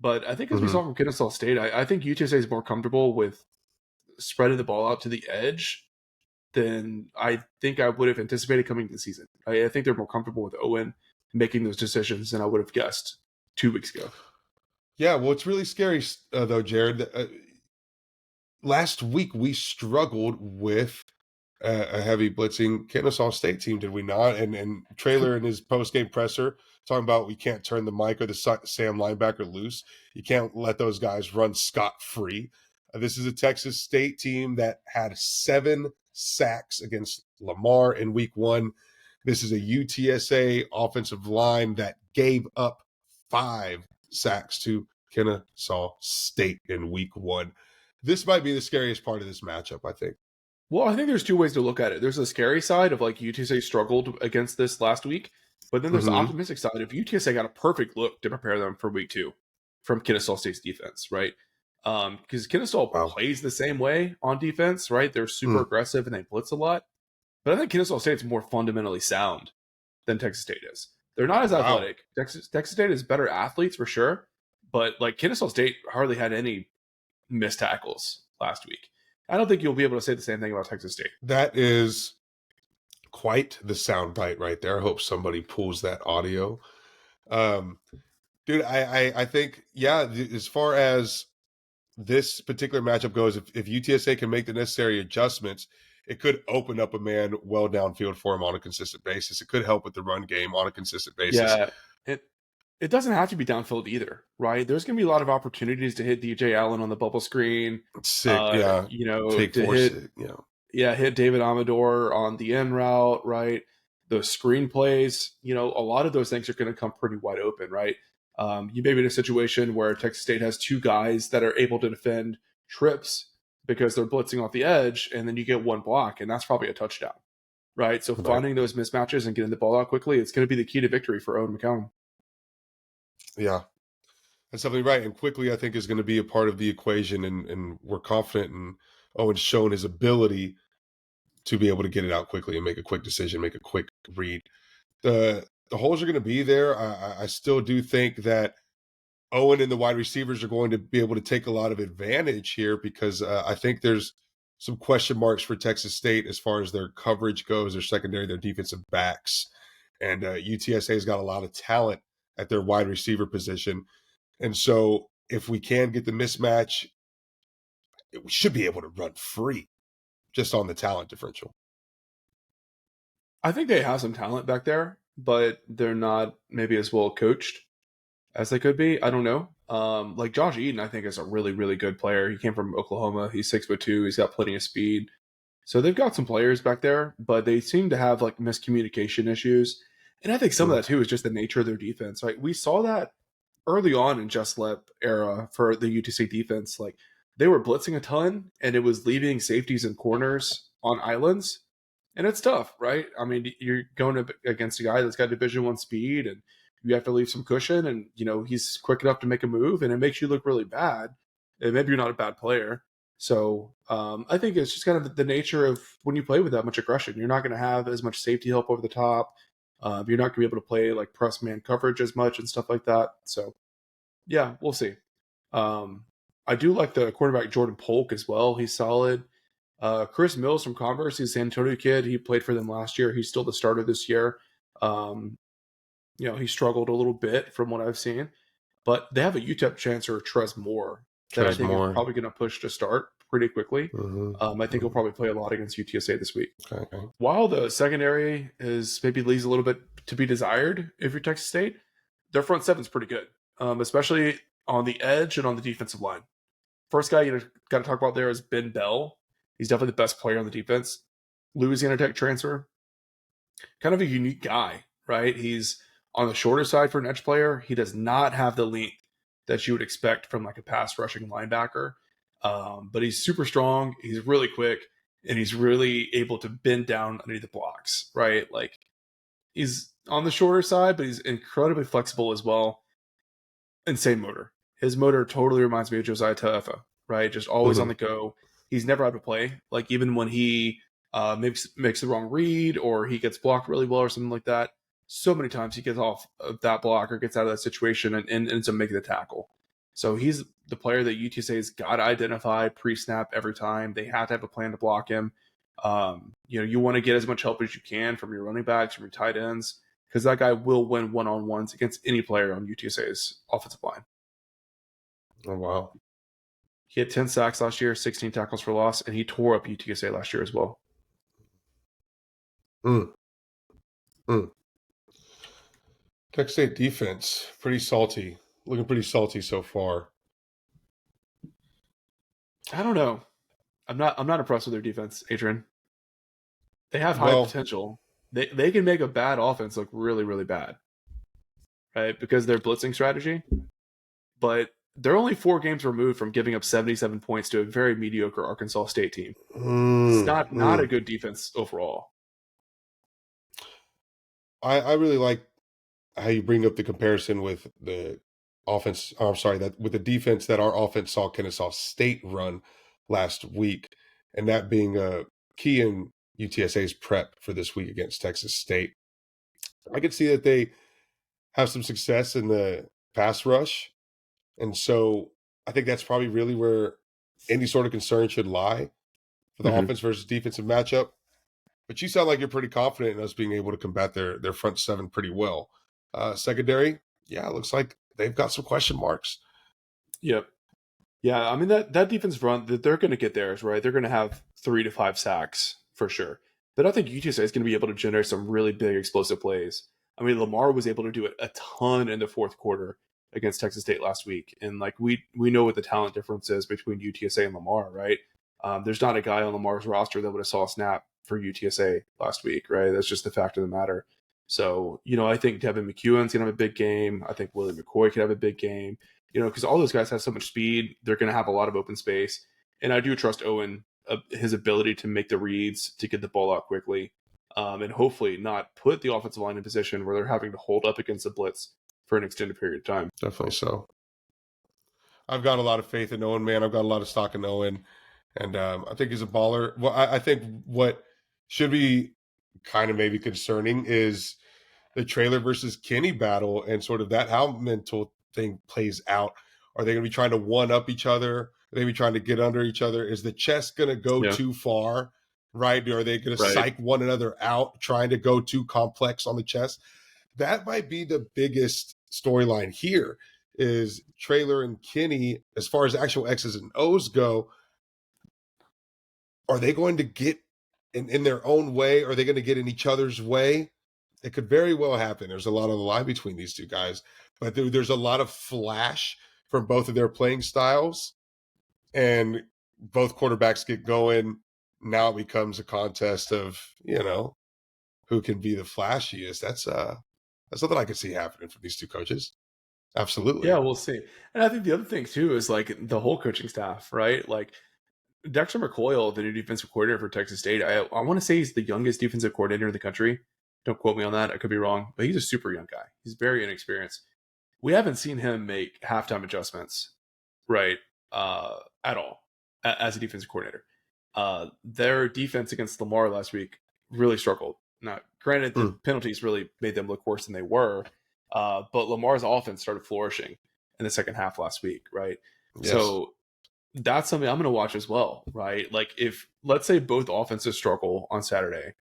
But I think as we saw from Kennesaw State, I think UTSA is more comfortable with spreading the ball out to the edge than I think I would have anticipated coming to the season. I think they're more comfortable with Owen making those decisions than I would have guessed 2 weeks ago. Yeah, well, it's really scary, though, Jared. Last week we struggled with a heavy blitzing Kennesaw State team, did we not? And Traylor in his post-game presser talking about we can't turn the Mike or the Sam linebacker loose. You can't let those guys run scot-free. This is a Texas State team that had 7 sacks against Lamar in week 1. This is a UTSA offensive line that gave up 5 sacks to Kennesaw State in week 1. This might be the scariest part of this matchup, I think. Well, I think there's 2 ways to look at it. There's the scary side of like UTSA struggled against this last week, but then there's the optimistic side of UTSA got a perfect look to prepare them for week 2 from Kennesaw State's defense, right? Because Kennesaw plays the same way on defense, right? They're super aggressive and they blitz a lot. But I think Kennesaw State's more fundamentally sound than Texas State is. They're not as athletic. Texas State is better athletes for sure, but like Kennesaw State hardly had any missed tackles last week. I don't think you'll be able to say the same thing about Texas State. That is quite the soundbite right there. I hope somebody pulls that audio. Dude, I think, yeah, as far as this particular matchup goes, if UTSA can make the necessary adjustments, it could open up a man well downfield for him on a consistent basis. It could help with the run game on a consistent basis. Yeah, it doesn't have to be downfield either, right? There's going to be a lot of opportunities to hit DJ Allen on the bubble screen, Sick, yeah. Take to four, hit sick, yeah. hit David Amador on the end route, right? Those screenplays, a lot of those things are going to come pretty wide open, right? You may be in a situation where Texas State has two guys that are able to defend trips because they're blitzing off the edge, and then you get one block, and that's probably a touchdown, right? So finding those mismatches and getting the ball out quickly, it's going to be the key to victory for Owen McCown. Yeah, that's definitely right. And quickly, I think, is going to be a part of the equation, and we're confident in Owen showing his ability to be able to get it out quickly and make a quick decision, make a quick read. The holes are going to be there. I still do think that Owen and the wide receivers are going to be able to take a lot of advantage here because I think there's some question marks for Texas State as far as their coverage goes, their secondary, their defensive backs. And UTSA has got a lot of talent at their wide receiver position. And so if we can get the mismatch, we should be able to run free just on the talent differential. I think they have some talent back there, but they're not maybe as well coached as they could be. I don't know. Like Josh Eden, I think is a really, really good player. He came from Oklahoma. He's 6'2". He's got plenty of speed. So they've got some players back there, but they seem to have like miscommunication issues. And I think some of that too is just the nature of their defense. Right? We saw that early on in Just Lep era for the UTC defense. Like they were blitzing a ton, and it was leaving safeties and corners on islands, and it's tough, right? I mean, you're going against a guy that's got Division One speed, and you have to leave some cushion, and he's quick enough to make a move, and it makes you look really bad. And maybe you're not a bad player. So I think it's just kind of the nature of when you play with that much aggression. You're not going to have as much safety help over the top. You're not going to be able to play like press man coverage as much and stuff like that. So yeah, we'll see. I do like the quarterback Jordan Polk as well. He's solid. Chris Mills from Converse, he's a San Antonio kid. He played for them last year. He's still the starter this year. He struggled a little bit from what I've seen, but they have a UTEP transfer, Trez Moore, that I think is probably going to push to start pretty quickly. I think he'll probably play a lot against UTSA this week. Okay. While the secondary maybe leaves a little bit to be desired if you're Texas State, their front seven's pretty good, especially on the edge and on the defensive line. First guy you got to talk about there is Ben Bell. He's definitely the best player on the defense. Louisiana Tech transfer. Kind of a unique guy, right? He's on the shorter side for an edge player. He does not have the length that you would expect from like a pass rushing linebacker. But he's super strong. He's really quick, and he's really able to bend down underneath the blocks, right? Like he's on the shorter side, but he's incredibly flexible as well. Insane motor. His motor totally reminds me of Josiah Taufa, right? Just always on the go. He's never out of play. Like even when he makes the wrong read or he gets blocked really well or something like that, so many times he gets off of that block or gets out of that situation and ends up making the tackle. So he's the player that UTSA has got to identify pre-snap every time. They have to have a plan to block him. You want to get as much help as you can from your running backs, from your tight ends, because that guy will win one-on-ones against any player on UTSA's offensive line. Oh, wow. He had 10 sacks last year, 16 tackles for loss, and he tore up UTSA last year as well. Texas State defense, pretty salty. Looking pretty salty so far. I don't know. I'm not impressed with their defense, Adrian. They have high potential. They can make a bad offense look really, really bad, right? Because their blitzing strategy. But they're only 4 games removed from giving up 77 points to a very mediocre Arkansas State team. It's not a good defense overall. I really like how you bring up the comparison with the offense. With the defense that our offense saw Kennesaw State run last week, and that being a key in UTSA's prep for this week against Texas State. I could see that they have some success in the pass rush, and so I think that's probably really where any sort of concern should lie for the offense versus defensive matchup. But you sound like you're pretty confident in us being able to combat their front seven pretty well. Secondary, yeah, it looks like they've got some question marks. Yep. Yeah, I mean that defense run that they're going to get theirs, right? They're going to have 3 to 5 sacks for sure. But I think UTSA is going to be able to generate some really big explosive plays. I mean, Lamar was able to do it a ton in the fourth quarter against Texas State last week, and like we know what the talent difference is between UTSA and Lamar, right? There's not a guy on Lamar's roster that would have saw a snap for UTSA last week, right? That's just the fact of the matter. So, I think Devin McEwen's going to have a big game. I think Willie McCoy could have a big game, because all those guys have so much speed. They're going to have a lot of open space. And I do trust Owen, his ability to make the reads, to get the ball out quickly, and hopefully not put the offensive line in position where they're having to hold up against the blitz for an extended period of time. Definitely so. I've got a lot of faith in Owen, man. I've got a lot of stock in Owen. And I think he's a baller. Well, I think what should be kind of maybe concerning is the Trailer versus Kenny battle and sort of that how mental thing plays out. Are they going to be trying to one up each other? Are they going to be trying to get under each other? Is the chess going to go too far? Right? Or are they going to psych one another out, trying to go too complex on the chess? That might be the biggest storyline here is Trailer and Kenny, as far as actual X's and O's go. Are they going to get in their own way? Are they going to get in each other's way? It could very well happen. There's a lot on the line between these two guys, but there's a lot of flash from both of their playing styles, and both quarterbacks get going. Now it becomes a contest of, who can be the flashiest. That's something I could see happening from these two coaches. Absolutely. Yeah, we'll see. And I think the other thing too is like the whole coaching staff, right? Like Dexter McCoyle, the new defensive coordinator for Texas State, I want to say he's the youngest defensive coordinator in the country. Don't quote me on that. I could be wrong, but he's a super young guy. He's very inexperienced. We haven't seen him make halftime adjustments, right, at all as a defensive coordinator. Their defense against Lamar last week really struggled. Now, granted, the penalties really made them look worse than they were, but Lamar's offense started flourishing in the second half last week, right? Yes. So that's something I'm going to watch as well, right? Like if, let's say both offenses struggle on Saturday,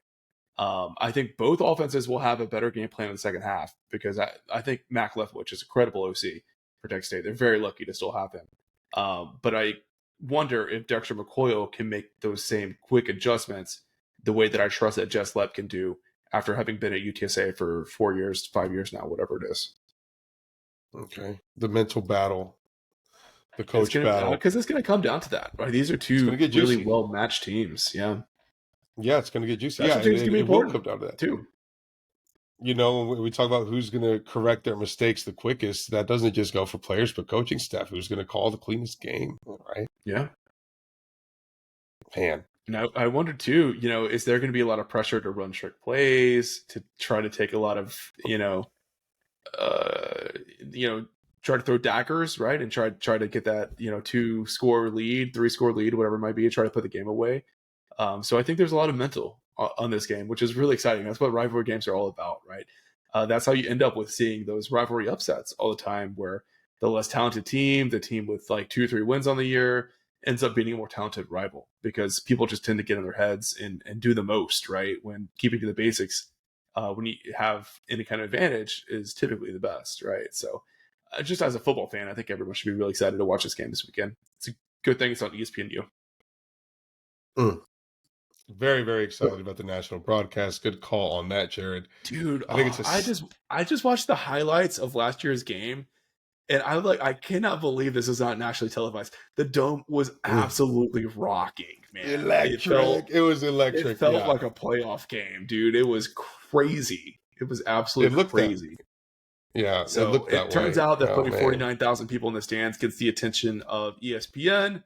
I think both offenses will have a better game plan in the second half because I think Mac Leftwich is a credible OC for Texas State. They're very lucky to still have him. But I wonder if Dexter McCoyle can make those same quick adjustments the way that I trust that Jess Lepp can do after having been at UTSA for 4 years, 5 years now, whatever it is. Okay. The mental battle. The coach battle. Because it's going to come down to that, right? These are two really well-matched teams. Yeah. Yeah, it's going to get juicy. That's it will come down to that too. When we talk about who's going to correct their mistakes the quickest, that doesn't just go for players, but coaching staff. Who's going to call the cleanest game, right? Yeah. Man. Now, I wonder too, is there going to be a lot of pressure to run trick plays, to try to take a lot of, try to throw daggers, right? And try to get that, 2-score lead, 3-score lead, whatever it might be, try to put the game away. So I think there's a lot of mental on this game, which is really exciting. That's what rivalry games are all about, right? That's how you end up with seeing those rivalry upsets all the time, where the less talented team, the team with like 2 or 3 wins on the year, ends up beating a more talented rival because people just tend to get in their heads and do the most, right? When keeping to the basics, when you have any kind of advantage, is typically the best, right? So just as a football fan, I think everyone should be really excited to watch this game this weekend. It's a good thing it's on ESPNU. Very, very excited about the national broadcast. Good call on that, Jared. Dude, I think I just watched the highlights of last year's game, and I cannot believe this is not nationally televised. The dome was absolutely rocking, man. Electric. It was electric. It felt like a playoff game, dude. It was crazy. It was absolutely crazy. Yeah. So it turns out that putting 49,000 people in the stands gets the attention of ESPN.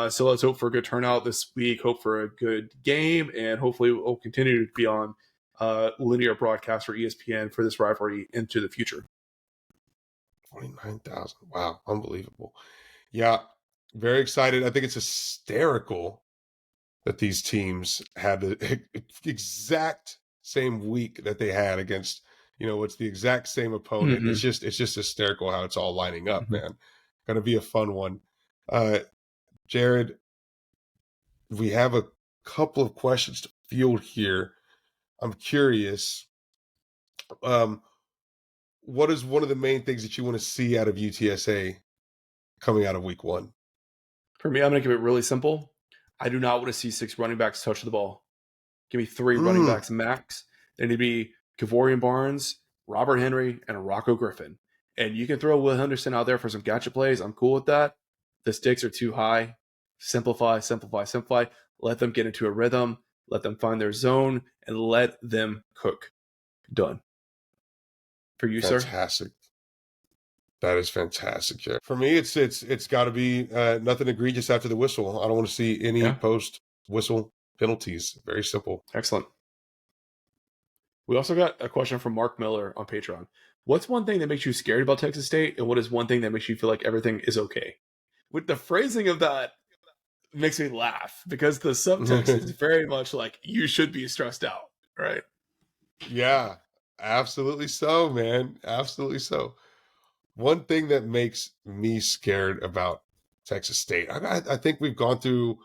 So let's hope for a good turnout this week, hope for a good game, and hopefully we'll continue to be on linear broadcast for ESPN for this rivalry into the future. 49,000. Wow. Unbelievable. Yeah. Very excited. I think it's hysterical that these teams had the exact same week that they had against, it's the exact same opponent. Mm-hmm. It's just hysterical how it's all lining up, man. Going to be a fun one. Jared, we have a couple of questions to field here. I'm curious, um, what is one of the main things that you want to see out of UTSA coming out of week one? For me, I'm going to keep it really simple. I do not want to see 6 running backs touch the ball. Give me 3 running Mm, backs max. They need to be Kavorian Barnes, Robert Henry, and Rocco Griffin. And you can throw Will Henderson out there for some gotcha plays. I'm cool with that. The stakes are too high. Simplify, simplify, simplify. Let them get into a rhythm. Let them find their zone and let them cook. Done. For you, sir? fantastic. That is fantastic, Jared. For me, it's got to be nothing egregious after the whistle. I don't want to see any Yeah. post whistle penalties. Very simple. Excellent. We also got a question from Mark Miller on Patreon. What's one thing that makes you scared about Texas State, and what is one thing that makes you feel like everything is okay? With the phrasing of that makes me laugh because the subtext is very much like you should be stressed out, right? Yeah, absolutely so, man. Absolutely so. One thing that makes me scared about Texas State, I think we've gone through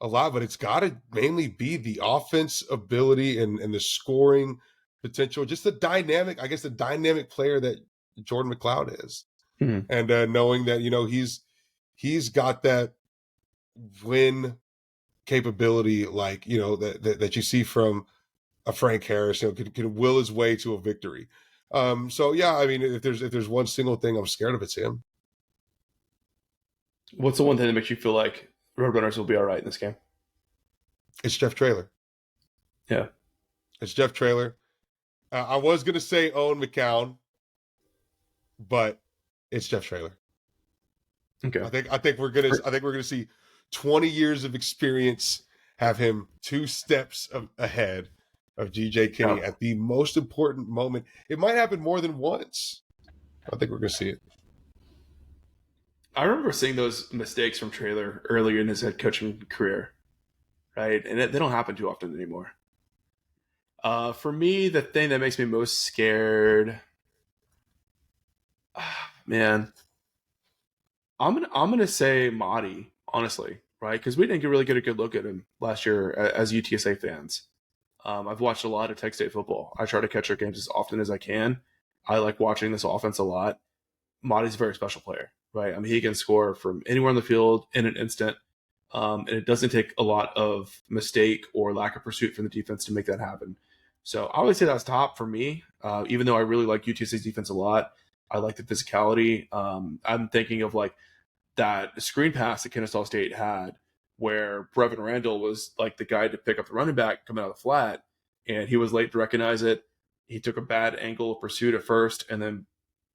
a lot, but it's got to mainly be the offense ability and the scoring potential, just the dynamic, I guess, the dynamic player that Jordan McLeod is, and knowing that he's got that win capability, like that you see from a Frank Harris, can will his way to a victory. So yeah, I mean, if there's one single thing I'm scared of, it's him. What's the one thing that makes you feel like Roadrunners will be all right in this game? It's Jeff Traylor. Yeah. It's Jeff Traylor. I was gonna say Owen McCown, but it's Jeff Traylor. Okay. I think we're gonna see 20 years of experience have him 2 steps ahead of GJ Kinney at the most important moment. It might happen more than once. I think we're gonna see it. I remember seeing those mistakes from Traylor earlier in his head coaching career, right? And they don't happen too often anymore. For me, the thing that makes me most scared, man, I'm gonna say Mahdi, honestly, right? Because we didn't really get a good look at him last year as UTSA fans. I've watched a lot of Tech State football. I try to catch their games as often as I can. I like watching this offense a lot. Mahdi's a very special player, right? I mean, he can score from anywhere on the field in an instant. And it doesn't take a lot of mistake or lack of pursuit from the defense to make that happen. So I would say that's top for me, even though I really like UTSA's defense a lot. I like the physicality. I'm thinking of like that screen pass that Kennesaw State had where Brevin Randall was like the guy to pick up the running back coming out of the flat, and he was late to recognize it. He took a bad angle of pursuit at first, and then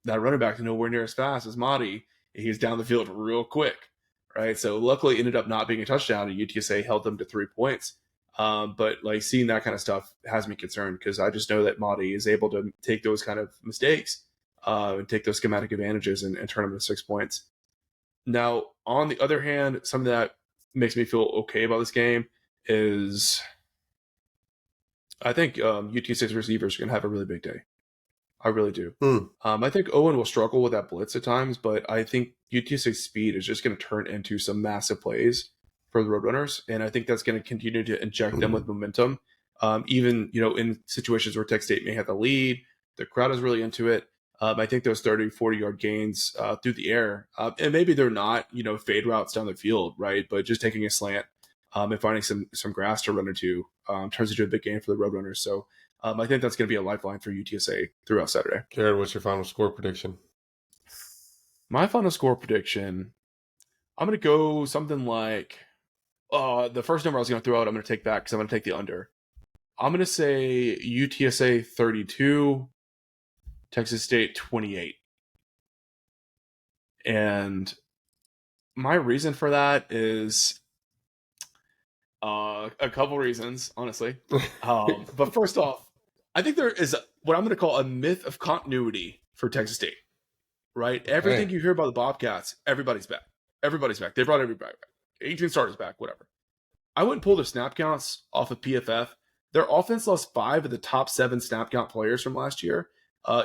that running back is nowhere near as fast as Mahdi. He's down the field real quick, right? So luckily, it ended up not being a touchdown, and UTSA held them to 3 points. But like seeing that kind of stuff has me concerned because I just know that Mahdi is able to take those kind of mistakes and take those schematic advantages and turn them into 6 points. Now, on the other hand, something that makes me feel okay about this game is I think UTSA's receivers are going to have a really big day. I really do. I think Owen will struggle with that blitz at times, but I think UTSA's speed is just going to turn into some massive plays for the Roadrunners, and I think that's going to continue to inject them with momentum. Even in situations where Tech State may have the lead, the crowd is really into it. I think those 30, 40-yard gains through the air, and maybe they're not, fade routes down the field, right? But just taking a slant and finding some grass to run into turns into a big gain for the Roadrunners. So I think that's going to be a lifeline for UTSA throughout Saturday. Jared, what's your final score prediction? My final score prediction, I'm going to go something like the first number I was going to throw out, I'm going to take back because I'm going to take the under. I'm going to say UTSA 32, Texas State 28. And my reason for that is a couple reasons, honestly. But first off, I think there is what I'm going to call a myth of continuity for Texas State, right? Everything you hear about the Bobcats, everybody's back. Everybody's back. They brought everybody back. 18 starters back, whatever. I wouldn't pull their snap counts off of PFF. Their offense lost 5 of the top 7 snap count players from last year,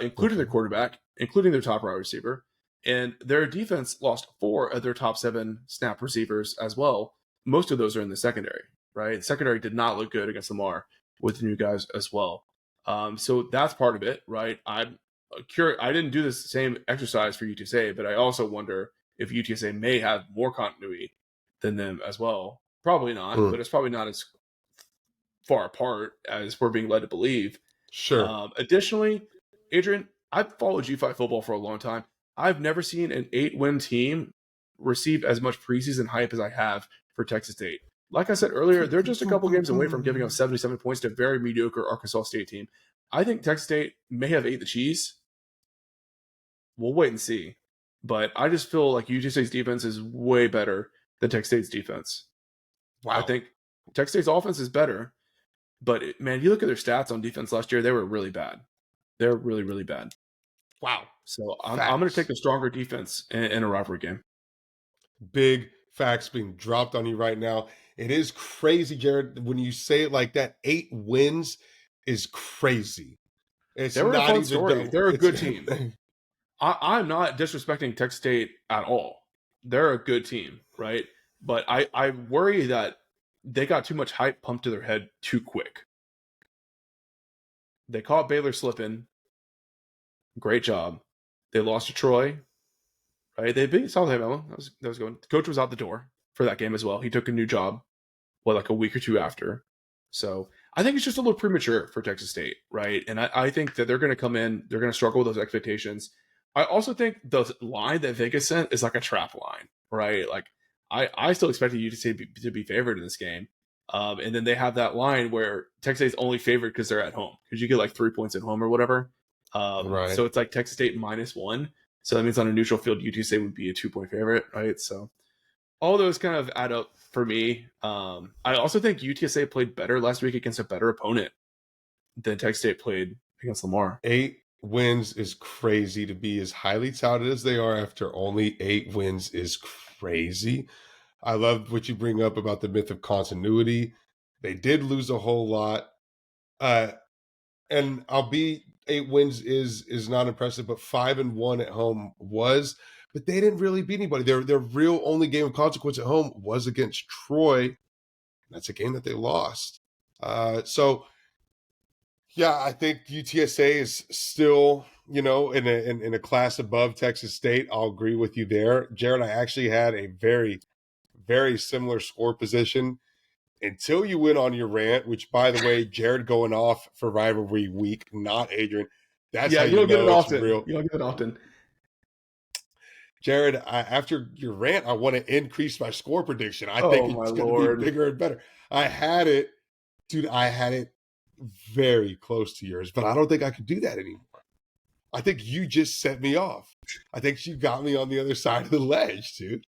including their quarterback, including their top wide receiver. And their defense lost 4 of their top 7 snap receivers as well. Most of those are in the secondary, right? Secondary did not look good against Lamar with the new guys as well. So that's part of it, right? I'm curious. I didn't do this same exercise for UTSA, but I also wonder if UTSA may have more continuity than them as well. Probably not, but it's probably not as far apart as we're being led to believe. Sure. Additionally, Adrian, I've followed G5 football for a long time. I've never seen an 8-win team receive as much preseason hype as I have for Texas State. Like I said earlier, they're just a couple games away from giving up 77 points to a very mediocre Arkansas State team. I think Texas State may have ate the cheese. We'll wait and see. But I just feel like UTSA's defense is way better than Texas State's defense. Wow. I think Texas State's offense is better. But, man, you look at their stats on defense last year, they were really bad. They're really, really bad. Wow. So I'm going to take the stronger defense in a rivalry game. Big facts being dropped on you right now. It is crazy, Jared. When you say it like that, 8 wins is crazy. It's they were not a fun even story. They're a good team. I'm not disrespecting Texas State at all. They're a good team, right? But I worry that they got too much hype pumped to their head too quick. They caught Baylor slipping. Great job. They lost to Troy. Right? They beat South Alabama. That was going. The coach was out the door for that game as well. He took a new job, like a week or two after. So I think it's just a little premature for Texas State, right? And I think that they're going to come in. They're going to struggle with those expectations. I also think the line that Vegas sent is like a trap line, right? Like I still expected UTSA to be favored in this game. And then they have that line where Texas State's only favored because they're at home, because you get like 3 points at home or whatever. Right. So it's like Texas State -1. So that means on a neutral field, UTSA would be a 2-point favorite, right? So all those kind of add up for me. I also think UTSA played better last week against a better opponent than Texas State played against Lamar. 8 wins is crazy. To be as highly touted as they are after only 8 wins is crazy. I love what you bring up about the myth of continuity. They did lose a whole lot. And I'll be 8 wins is not impressive, but 5-1 at home was. But they didn't really beat anybody. Their real only game of consequence at home was against Troy. That's a game that they lost. So yeah, I think UTSA is still, in a class above Texas State. I'll agree with you there, Jared. I actually had a very, very similar score position until you went on your rant, which, by the way, Jared going off for rivalry week, not Adrian. That's how you know it's real. You don't get it often. Jared, after your rant, I want to increase my score prediction. I think it's going to be bigger and better. I had it very close to yours, but I don't think I could do that anymore. I think you just set me off. I think you got me on the other side of the ledge, dude.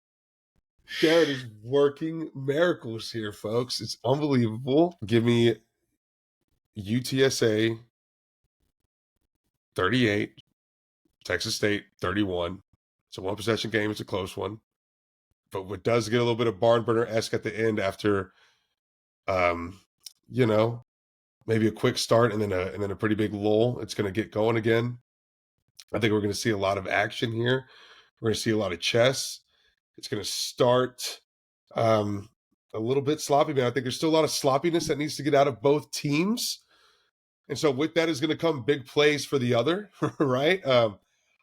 Jared is working miracles here, folks. It's unbelievable. Give me UTSA 38, Texas State 31. It's a 1-possession game. It's a close one. But what does get a little bit of barn burner-esque at the end after, maybe a quick start and then a pretty big lull. It's going to get going again. I think we're going to see a lot of action here. We're going to see a lot of chess. It's going to start a little bit sloppy, man. I think there's still a lot of sloppiness that needs to get out of both teams. And so with that is going to come big plays for the other, right?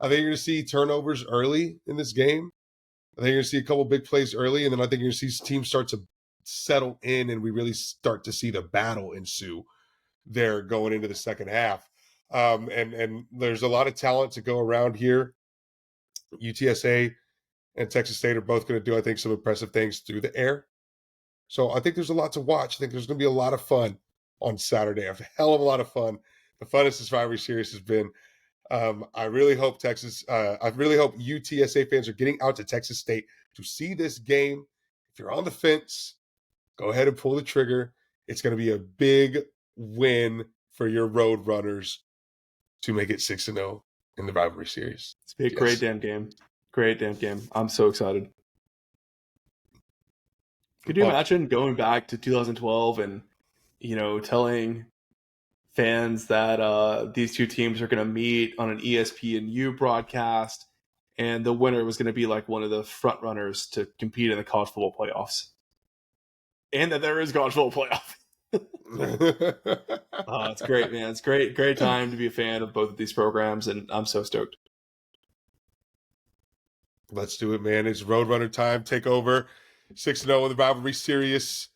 I think you're going to see turnovers early in this game. I think you're going to see a couple big plays early, and then I think you're going to see teams start to settle in, and we really start to see the battle ensue there going into the second half. And there's a lot of talent to go around here. UTSA and Texas State are both going to do, I think, some impressive things through the air. So I think there's a lot to watch. I think there's going to be a lot of fun on Saturday. A hell of a lot of fun. The funnest this rivalry series has been. I really hope UTSA fans are getting out to Texas State to see this game. If you're on the fence, go ahead and pull the trigger. It's going to be a big win for your Roadrunners to make it 6-0 in the rivalry series. It's be a great damn game. Great damn game. I'm so excited. Could you imagine going back to 2012 and, telling fans that these two teams are going to meet on an ESPNU broadcast, and the winner was going to be like one of the front runners to compete in the college football playoffs? and that there is college football playoff. It's great, man. It's great time to be a fan of both of these programs, and I'm so stoked. Let's do it, man. It's Roadrunner time. Take over. 6-0 in the Rivalry Series.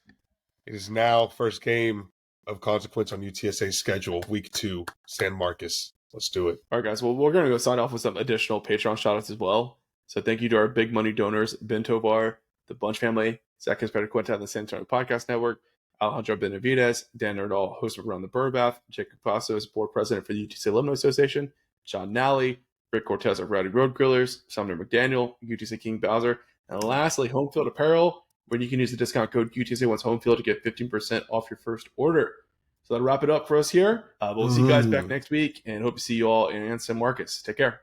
It is now first game of consequence on UTSA's schedule, week 2, San Marcos. Let's do it. All right, guys. Well, we're going to go sign off with some additional Patreon shoutouts as well. So thank you to our big money donors, Ben Tovar, the Bunch family, Zach Quinta, the San Antonio Podcast Network, Alejandro Benavides, Dan Nerdall, host of Around the Birdbath, Jacob Passos, board president for the UTSA Alumni Association, John Nally, Rick Cortez of Rowdy Road Grillers, Sumner McDaniel, UTSA King Bowser, and lastly, Home Field Apparel, where you can use the discount code UTSA Once Home Field to get 15% off your first order. So that'll wrap it up for us here. We'll see you guys back next week, and hope to see you all in San Marcos. Take care.